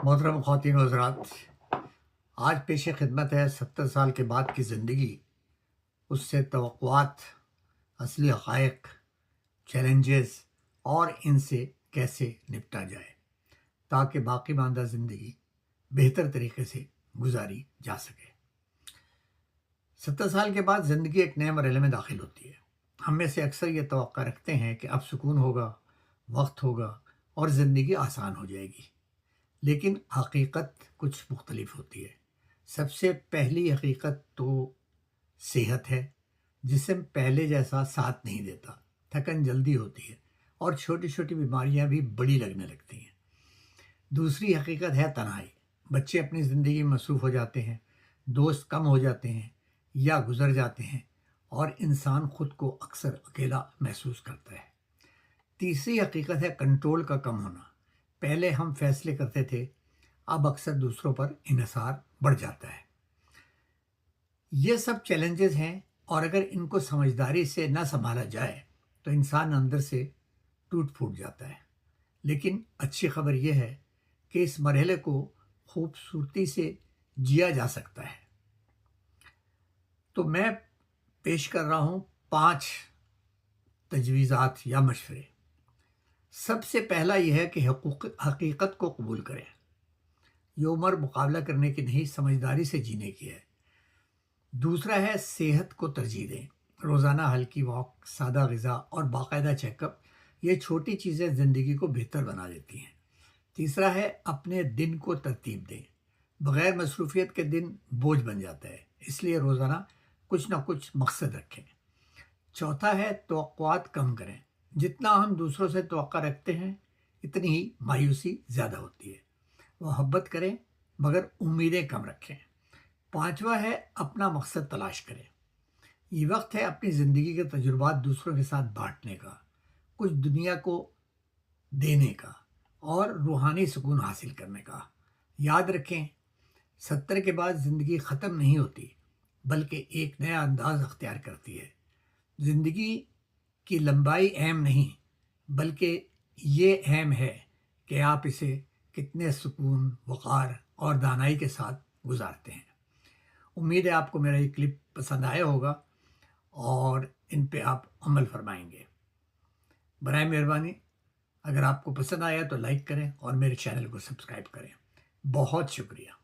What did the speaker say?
मोहतरम ख़वातीन व हज़रात, आज पेश खिदमत है 70 साल के बाद की ज़िंदगी, उससे तवक्कुआत, असली हक़ाइक़, चैलेंजेस और इनसे कैसे निपटा जाए ताकि बाकी मानदा ज़िंदगी बेहतर तरीके से गुजारी जा सके। 70 साल के बाद ज़िंदगी एक नए मरहले में दाखिल होती है। हम में से अक्सर ये तवक्का रखते हैं कि अब सुकून होगा, वक्त होगा और ज़िंदगी आसान हो जाएगी, लेकिन हकीकत कुछ मुख्तलिफ होती है। सबसे पहली हकीकत तो सेहत है। जिस्म पहले जैसा साथ नहीं देता, थकन जल्दी होती है और छोटी छोटी बीमारियां भी बड़ी लगने लगती हैं। दूसरी हकीकत है तन्हाई। बच्चे अपनी ज़िंदगी में मसरूफ़ हो जाते हैं, दोस्त कम हो जाते हैं या गुजर जाते हैं और इंसान खुद को अक्सर अकेला महसूस करता है। तीसरी हकीकत है कंट्रोल का कम होना। पहले हम फैसले करते थे, अब अक्सर दूसरों पर इन्हिसार बढ़ जाता है। ये सब चैलेंजेस हैं और अगर इनको समझदारी से न संभाला जाए तो इंसान अंदर से टूट फूट जाता है। लेकिन अच्छी खबर यह है कि इस मरहले को खूबसूरती से जिया जा सकता है। तो मैं पेश कर रहा हूँ 5 तजवीज़ात या मशवरे। सबसे पहला यह है कि हकीकत को कबूल करें। ये उम्र मुकाबला करने की नहीं, समझदारी से जीने की है। दूसरा है सेहत को तरजीह दें। रोज़ाना हल्की वॉक, सादा ग़िज़ा और बाकायदा चेकअप, ये छोटी चीज़ें ज़िंदगी को बेहतर बना देती हैं। तीसरा है अपने दिन को तरतीब दें। बग़ैर मसरूफ़ियत के दिन बोझ बन जाता है, इसलिए रोज़ाना कुछ ना कुछ मकसद रखें। चौथा है तवक्कुआत कम करें। जितना हम दूसरों से तवक्का रखते हैं, इतनी ही मायूसी ज़्यादा होती है। मोहब्बत करें मगर उम्मीदें कम रखें। पांचवा है अपना मकसद तलाश करें। ये वक्त है अपनी ज़िंदगी के तजुर्बात दूसरों के साथ बांटने का, कुछ दुनिया को देने का और रूहानी सुकून हासिल करने का। याद रखें, 70 के बाद ज़िंदगी ख़त्म नहीं होती, बल्कि एक नया अंदाज़ अख्तियार करती है। ज़िंदगी की लंबाई अहम नहीं, बल्कि ये अहम है कि आप इसे कितने सुकून, वक़ार और दानाई के साथ गुजारते हैं। उम्मीद है आपको मेरा ये क्लिप पसंद आया होगा और इन पे आप अमल फरमाएंगे। बराए मेहरबानी अगर आपको पसंद आया तो लाइक करें और मेरे चैनल को सब्सक्राइब करें। बहुत शुक्रिया।